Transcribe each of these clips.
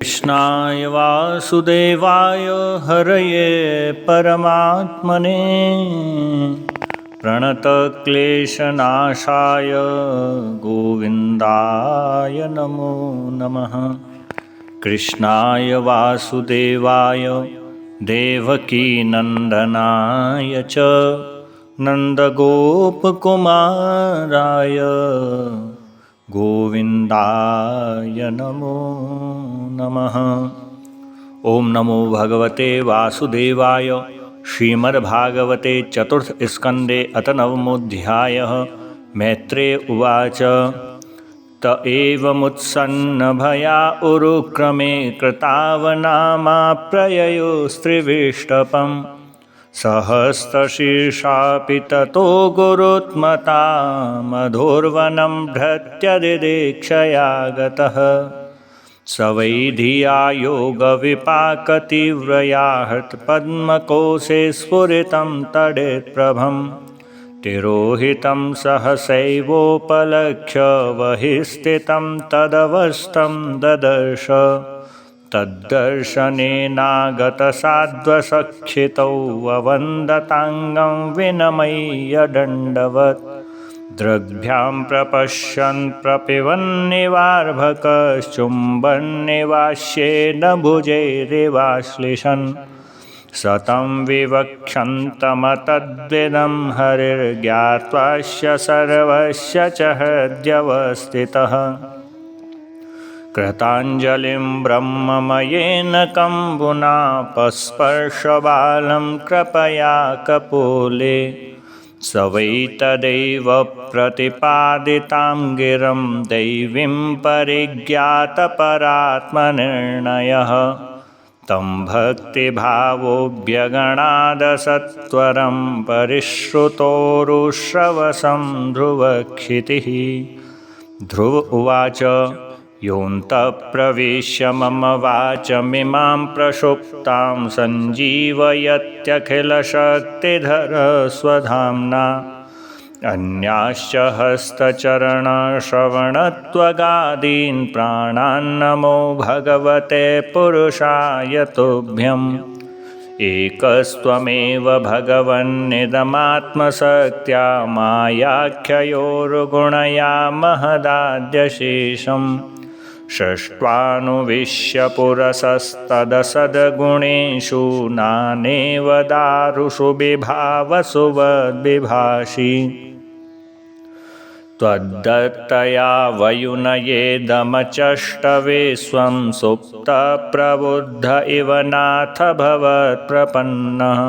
कृष्णाय वासुदेवाय हरये परमात्मने प्रणतक्लेशनाशाय गोविन्दाय नमो नमः। कृष्णाय वासुदेवाय देवकीनन्दनाय च नन्दगोपकुमाराय गोविन्दाय नमो नमः। ओम नमो भगवते वासुदेवाय। श्रीमद्भागवते चतुर्थ स्कंदे अथ नवमोऽध्यायः। मैत्रेय उवाच त एवमुत्सन्नभया उरुक्रमे कृतावनामाप्रययोस्त्रिविष्टपम् सहस्रशीर्षापि ततो गुरुत्मता मधुर्वनं भृत्यदिदीक्षया गतः। स वै धिया योगविपाकतीव्रया हृत्पद्मकोशे स्फुरितं तडेत्प्रभं तिरोहितं सहसैवोपलक्ष्य बहिस्थितं तदवस्थं ददर्श। तद्दर्शनेनागतसाध्वसक्षितौ ववन्दताङ्गं विनमय्य दण्डवत् दृग्भ्यां प्रपश्यन् प्रपिबन्निवार्भकश्चुम्बन्निवास्येन भुजैरिवाश्लिषन् सतं विवक्षन्तमतद्विदं हरिर्ज्ञात्वास्य सर्वस्य च हृद्यवस्थितः। कृताञ्जलिं ब्रह्ममयेन कम्बुनापस्पर्शबालं कृपया कपोले स वै तदैव प्रतिपादितां गिरं दैवीं परिज्ञातपरात्मनिर्णयः। तं भक्तिभावोऽभ्यगणादसत्वरं परिश्रुतोरुश्रवसं ध्रुवक्षितिः। ध्रुव उवाच योऽन्तः प्रविश्य मम वाचमिमां प्रक्षुप्तां सञ्जीवयत्यखिलशक्तिधरस्वधाम्ना अन्याश्च हस्तचरणश्रवणत्वगादीन् प्राणान्नमो भगवते पुरुषाय तुभ्यम्। एकस्त्वमेव भगवन्निदमात्मशक्त्या मायाख्ययोर्गुणया महदाद्यशेषम् सृष्ट्वानुविश्य पुरसस्तदसद्गुणेषु नानेव दारुषु बिभावसु वद्बिभाषि। त्वद्दत्तया वयुनयेदमचष्टवे स्वं सुप्तप्रबुद्ध इव नाथ भवत्प्रपन्नः।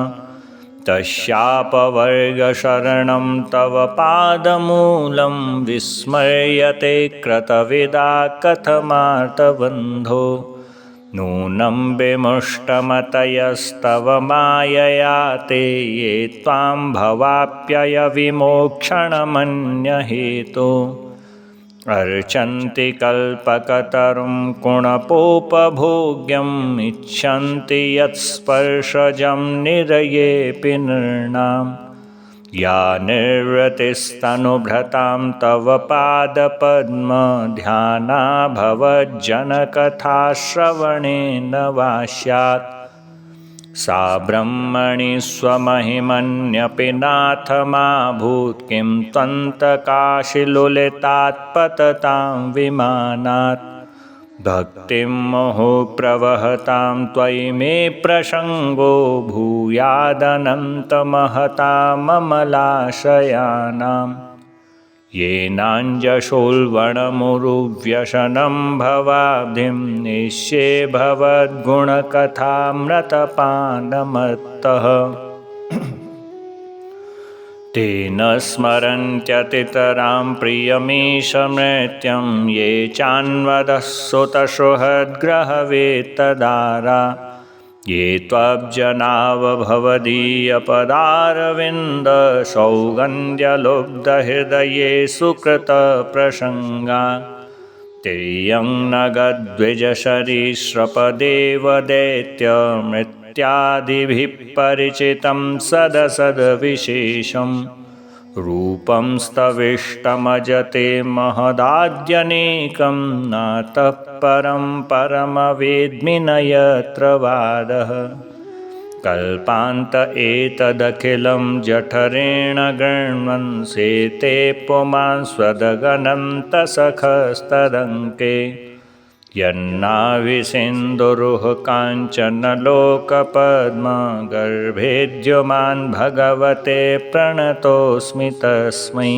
तस्यापवर्गशरणं तव पादमूलं विस्मर्यते कृतविदा कथमार्तबन्धो। नूनं विमुष्टमतयस्तव मायया ते ये त्वां भवाप्ययविमोक्षणमन्यहेतो अर्चन्ति कल्पकतरुं कुणपोपभोग्यम् इच्छन्ति यत्स्पर्शजं निरयेऽपि नृणाम्। या निर्वृतिस्तनुभृतां तव पादपद्मध्याना भवज्जनकथाश्रवणेन वा स्यात् सा ब्रह्मणि स्वमहिमन्यपि नाथ मा भूत् किं त्वन्तकाशिलुलितात्पततां विमानात्। भक्तिं मुहुः त्वयि मे प्रसङ्गो भूयादनन्तमहताममलाशयानां येनाञ्जशोल्बणमुरुव्यसनं भवाब्धिं निश्ये भवद्गुणकथामृतपानमत्तः। तेन स्मरन्त्यतितरां प्रियमीशमृत्यं ये चान्वदस्सुतसुहद्ग्रहवेत्तदारा ये त्वब्जनावभवदीयपदारविन्दसौगन्ध्यलुब्धहृदये सुकृतप्रसङ्गा। तिर्यं नगद्विजसरीसृपदेवदैत्यमृत्यादिभिः परिचितं सदसद्विशेषं रूपं स्तविष्टमजते महदाद्यनेकं नातः परं परमवेद्मि न यत्र वादः कल्पान्त एतदखिलं जठरेण गृह्णन् सेते पुमान् स्वदगनन्तसखस्तदङ्के यन्नाविसिन्धुरुह काञ्चनलोकपद्मगर्भेद्युमान् भगवते प्रणतोऽस्मि तस्मै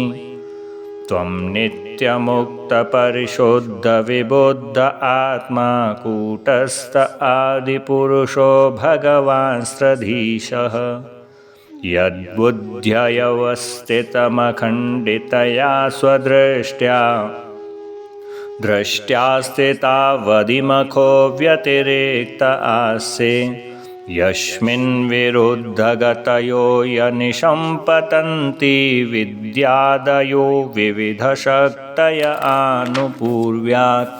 त्वं नित्यमुक्तपरिशुद्धविबुद्ध आत्मा कूटस्थ आदिपुरुषो भगवांस्त्रधीशः यद्बुद्ध्यवस्थितमखण्डितया स्वदृष्ट्या स्थितावधिमखो व्यतिरेक्त आस्ये यस्मिन् विरुद्धगतयो यनिशम्पतन्ति विद्यादयो विविधशक्तय आनुपूर्व्यात्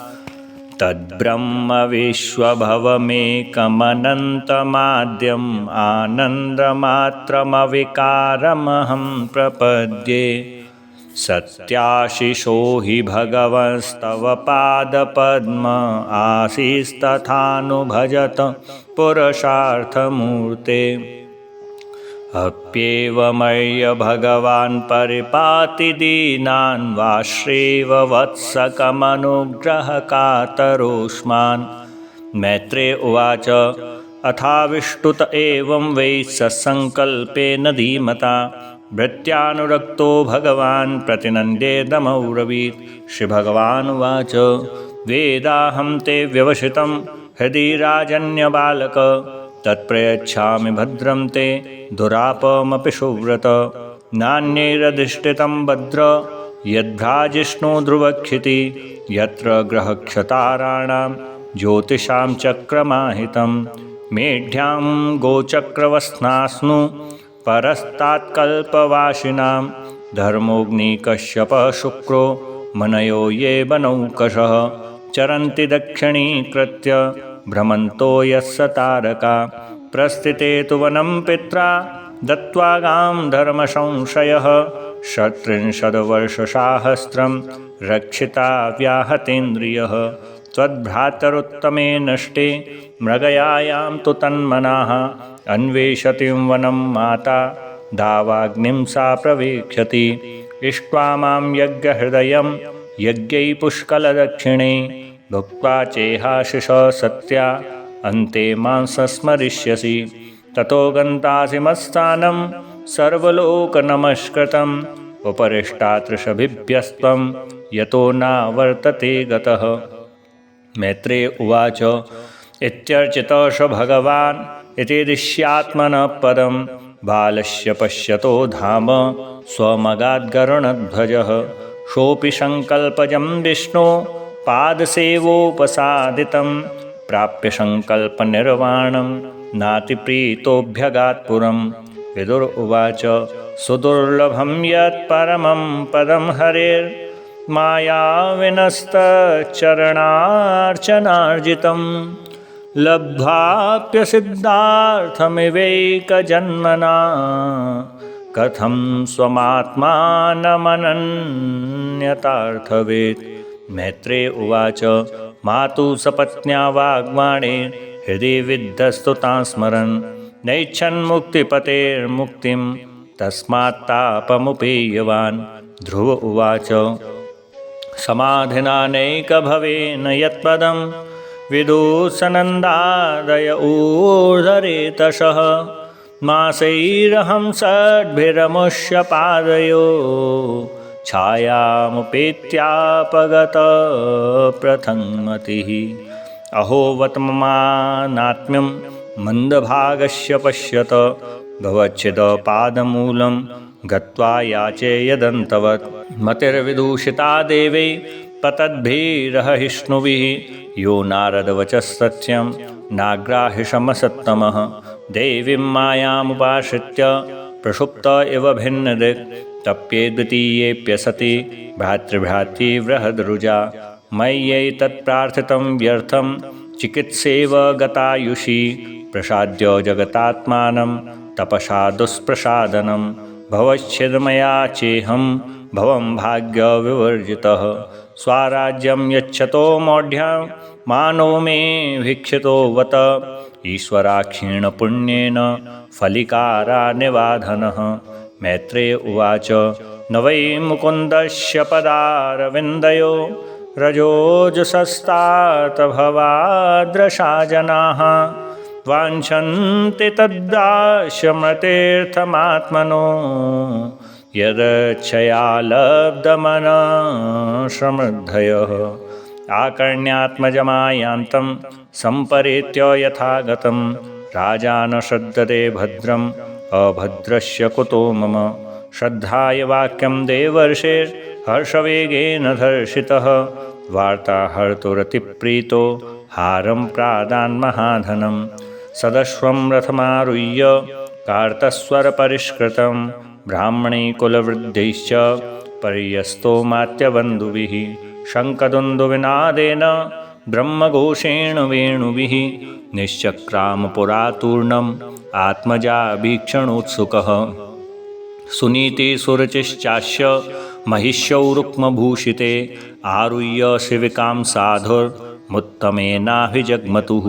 तद्ब्रह्म विश्वभवमेकमनन्तमाद्यम् आनन्दमात्रमविकारमहं प्रपद्ये सत्याशिषो हि भगवंस्तव पादपद्म आसीस्तथानुभजत पुरुषार्थमूर्ते अप्येवमय्य भगवान् परिपाति दीनान् वाश्रेव वत्सकमनुग्रहकातरोष्मान् मैत्रेय उवाच अथाविष्टुत एवं वै सत्सङ्कल्पेन धीमता भृत्यानुरक्तो भगवान् प्रतिनन्द्येदमौरवीत् श्रीभगवानुवाच वेदाहं ते व्यवसितं हृदि राजन्यबालक तत्प्रयच्छामि भद्रं ते दुरापमपि सुव्रत नान्यैरधिष्ठितं भद्र यद्भ्राजिष्णु ध्रुवक्षिति यत्र ग्रहक्षताराणां ज्योतिषां चक्रमाहितं मेढ्यां गोचक्रवस्नास्नु परस्तात्कल्पवासिनां धर्मोऽग्निकश्यपः शुक्रो मनयो ये बनौकशः चरन्ति दक्षिणीकृत्य भ्रमन्तो यस्य तारका प्रस्थिते तु वनं पित्रा दत्त्वा गां धर्मसंशयः 37 रक्षिता व्याहतेन्द्रियः त्वद्भ्रातरुत्तमे नष्टे मृगयायां तु तन्मनाः अन्वेषतिं वनं माता दावाग्निं सा प्रवेक्षति इष्ट्वा मां यज्ञहृदयं यज्ञै पुष्कलदक्षिणे भुक्त्वा चेहाशिष सत्या अन्ते मां संस्मरिष्यसि ततो गन्तासि मत्स्थानं सर्वलोकनमस्कृतम् उपरिष्टातृषभिभ्यस्त्वं यतो नावर्तते गतः मैत्रेय उवाच इत्यर्चितः स भगवान् इति ऋष्यात्मनः पदं बालस्य पश्यतो धाम स्वमगाद्गरुणध्वजः सोऽपि सङ्कल्पजं विष्णो पादसेवोपसादितं प्राप्य सङ्कल्पनिर्वाणं नातिप्रीतोऽभ्यगात्पुरं विदुर उवाच सुदुर्लभं यत्परमं पदं हरेर्मायाविनस्तचरणार्चनार्जितं लब्ध्वाप्यसिद्धार्थमिवैकजन्मना कथं स्वमात्मानमनन्यतार्थवेत् मैत्रेय उवाच मातुः सपत्न्या वाग्वाणे हृदि विद्धस्तुतां स्मरन् नैच्छन्मुक्तिपतेर्मुक्तिं तस्मात्तापमुपेयवान् ध्रुव उवाच समाधिनानैकभवेन यत्पदं विदुषनन्दादय ऊर्ध्वरेतसः मासैरहं षड्भिरमुष्य पादयो छायामुपेत्यापगत प्रथङ्मतिः अहो वत्ममानात्म्यं मन्दभागस्य पश्यत भवच्छिदपादमूलं गत्वा याचे यदन्तवत् मतिर्विदूषिता देवै पतद्भिरहिष्णुभिः यो नारदवचस्सत्यं नाग्राह्यशमसत्तमः देवीं मायामुपाश्रित्य प्रसुप्त इव भिन्नदिक् तप्ये द्वितीयेऽप्यसति भ्रातृभ्रातृवृहद्रुजा मय्यैतत्प्रार्थितं व्यर्थं चिकित्सेव गतायुषी प्रसाद्य जगतात्मानं तपसा दुष्प्रसादनं भवच्छिदमया चेहं भवं भाग्यविवर्जितः स्वाराज्यं यच्छतो मौढ्यां मानो मे भिक्षितोऽवत ईश्वराक्षीणपुण्येन फलिकारानिवाधनः। मैत्रेय उवाच न वै मुकुन्दस्य पदारविन्दयो रजोजुषस्तात भवादृशा जनाः वाञ्छन्ति तद्दास्यमतीर्थमात्मनो यदच्छया लब्धमनसमृद्धयः। आकर्ण्यात्मजमायान्तं सम्परेत्य यथागतं राजा न श्रद्धते भद्रम् अभद्रस्य कुतो मम। श्रद्धाय वाक्यं देवर्षेर्हर्षवेगेन धर्षितः वार्ताहर्तुरतिप्रीतो हारं प्रादान्महाधनं। सदश्वं रथमारुह्य कार्तस्वरपरिष्कृतं ब्राह्मणैकुलवृद्धैश्च पर्यस्तोमात्यबन्धुभिः शङ्खदुन्दुभिनादेन ब्रह्मघोषेण वेणुभिः निश्चक्रामपुरातूर्णम् आत्मजाभीक्षणोत्सुकः। सुनीतिसुरुचिश्चास्य महिष्यौ रुक्मभूषिते आरुह्य शिविकां साधुर्मुत्तमेनाभिजग्मतुः।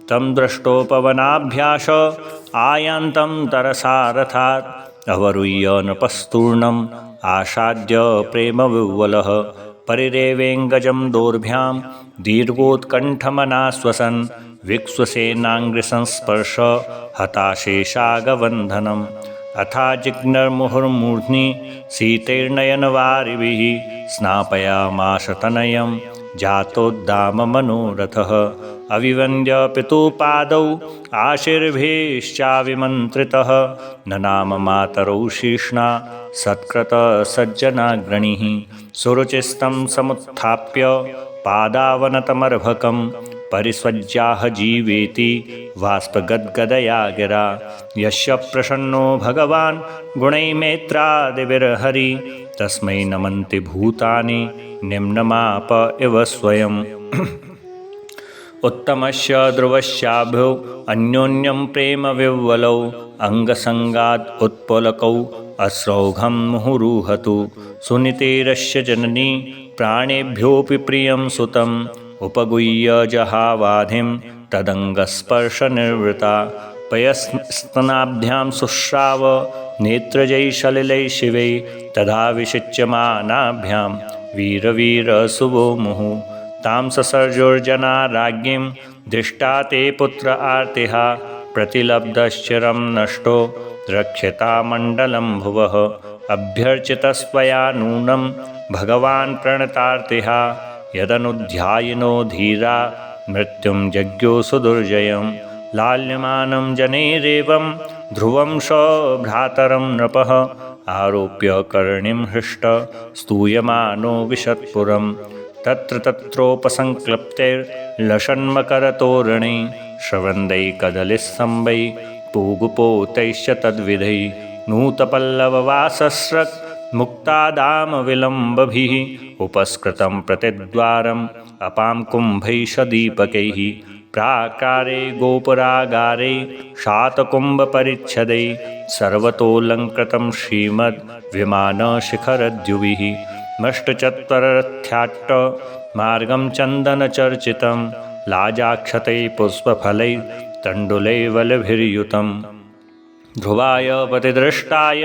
तं दृष्टोपवनाभ्यास आयान्तं तरसारथात् अवरुह्य नृपस्तूर्णम् आसाद्य प्रेमविह्वलः। परिरेवेङ्गजं दोर्भ्यां दीर्घोत्कण्ठमनाश्वसन् विक्ष्वसेनाङ्घ्रिसंस्पर्श हताशेषागवन्धनम्। अथा जिग्नर्मुहुर्मूर्ध्नि शीतैर्नयनवारिभिः स्नापयामास तनयं जातोद्दाममनोरथः। अविवन्द्य पितुपादौ आशीर्भिश्चाविमन्त्रितः ननाम मातरौ शीर्ष्णा सत्कृतसज्जनाग्रणिः। सुरुचिस्तं समुत्थाप्य पादावनतमर्भकं परिस्वज्याह जीवेति वाष्पगद्गदया गिरा। यस्य प्रसन्नो भगवान् गुणैर्मेत्रादिभिर्हरि तस्मै नमन्ति भूतानि निम्नमाप इव स्वयम्। उत्तमस्य ध्रुवस्याभ्यो अन्योन्यं प्रेमविह्वलौ अङ्गसङ्गात् उत्पलकौ अस्रौघं मुहुरुहतु। सुनीतेरस्य जननी प्राणेभ्योऽपि प्रियं सुतम् उपगुह्य जहावाधिं तदङ्गस्पर्शनिर्वृता। पयस्तनाभ्यां शुश्राव नेत्रजैः सलिलैः शिवैः तदा विषिच्यमानाभ्यां वीरवीरशुभो मुहुः। तां ससर्जोर्जना राज्ञीं दृष्टा ते पुत्र आर्तिः प्रतिलब्धश्चिरं नष्टो रक्षिता मण्डलं भुवः। अभ्यर्चितस्त्वया नूनं भगवान् प्रणतार्तिः यदनुध्यायिनो धीरा मृत्युं जज्ञो सुदुर्जयं। लाल्यमानं जनैरेवं ध्रुवं सभ्रातरं नृपः आरोप्य कर्णिं हृष्ट स्तूयमानो विशत्पुरम्। तत्र तत्रोपसंक्लप्तैर्लसन्मकरतोरणैः श्रवन्दैः कदलीस्तम्भैः पूगुपोतैश्च तद्विधैः नूतपल्लववासस्रक् मुक्तादामविलम्बभिः उपस्कृतं प्रतिद्वारम् अपां कुम्भैः सदीपकैः। प्राकारे गोपुरागारे शातकुम्भपरिच्छदैः सर्वतोऽलङ्कृतं श्रीमद्विमानशिखरद्युभिः। मष्टचत्वररथ्याट्ट मार्गं चन्दनचर्चितं लाजाक्षतैः पुष्पफलैः तण्डुलैर्वलभिर्युतम्। ध्रुवाय प्रतिदृष्टाय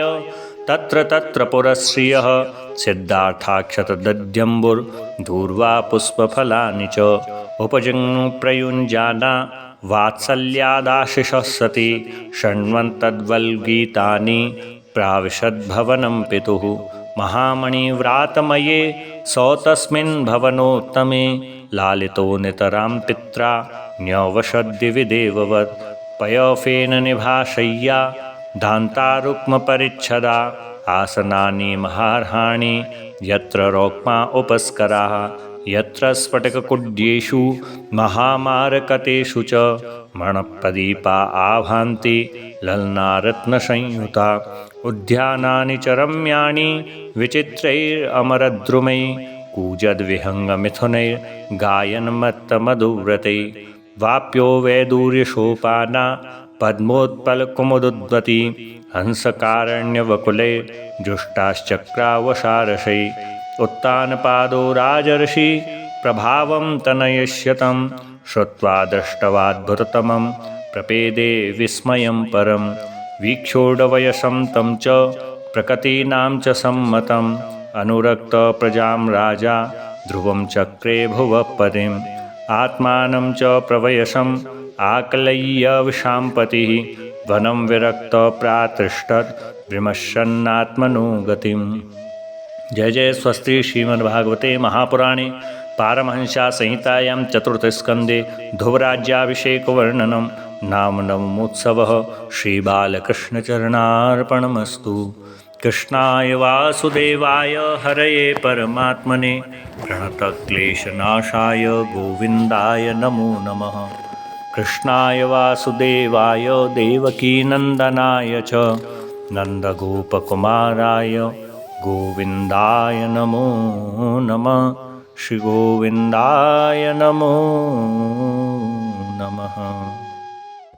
तत्र तत्र पुरश्रियः सिद्धार्थाक्षतदध्यम्बुर्दूर्वा पुष्पफलानि च उपजङ्प्रयुञ्जाना वात्सल्यादाशिषः सति शृण्वन्तद्वल्गीतानि प्राविशद्भवनं पितुः। महामणिव्रातमये सौ तस्मिन् भवनोत्तमे लालितो नितरां पित्रा न्यवशद्दिविदेववत्। पयफेन निभाशय्या दान्तारुक्मपरिच्छदा आसनानि महार्हाणि यत्र रौक्मा उपस्कराः यत्र स्फटिककुड्येषु महामारकतेषु च मणप्रदीपा आभान्ति ललनारत्नसंयुता। उद्यानानि च रम्याणि विचित्रैरमरद्रुमैः कूजद्विहङ्गमिथुनैर्गायन्मत्तमधुव्रतैः। वाप्यो वैदूर्यसोपाना पद्मोत्पलकुमुदुद्वती हंसकारण्यवकुलैर्जुष्टाश्चक्रावसारसैः। उत्तानपादो राजर्षि प्रभावं तनयस्यतं श्रुत्वा दृष्टवाद्भुततमं प्रपेदे विस्मयं परं वीक्षोडवयसं तं च प्रकृतीनां च सम्मतम् अनुरक्तप्रजां राजा ध्रुवं चक्रे भुवपतिम् आत्मानं च प्रवयसम् आकलय्य विशाम्पतिः वनं विरक्तप्रातिष्ठत् विमर्शन्नात्मनो गतिम्। जय जय स्वस्ति श्रीमद्भागवते महापुराणे पारमहंस्या संहितायां चतुर्थस्कन्धे ध्रुवराज्याभिषेकवर्णनं नाम नवमोत्सवः। श्रीबालकृष्णचरणार्पणमस्तु। कृष्णाय वासुदेवाय हरये परमात्मने प्रणतक्लेशनाशाय गोविन्दाय नमो नमः। कृष्णाय वासुदेवाय देवकीनन्दनाय च नन्दगोपकुमाराय गोविन्दाय नमो नमः। श्रीगोविन्दाय नमो नमः।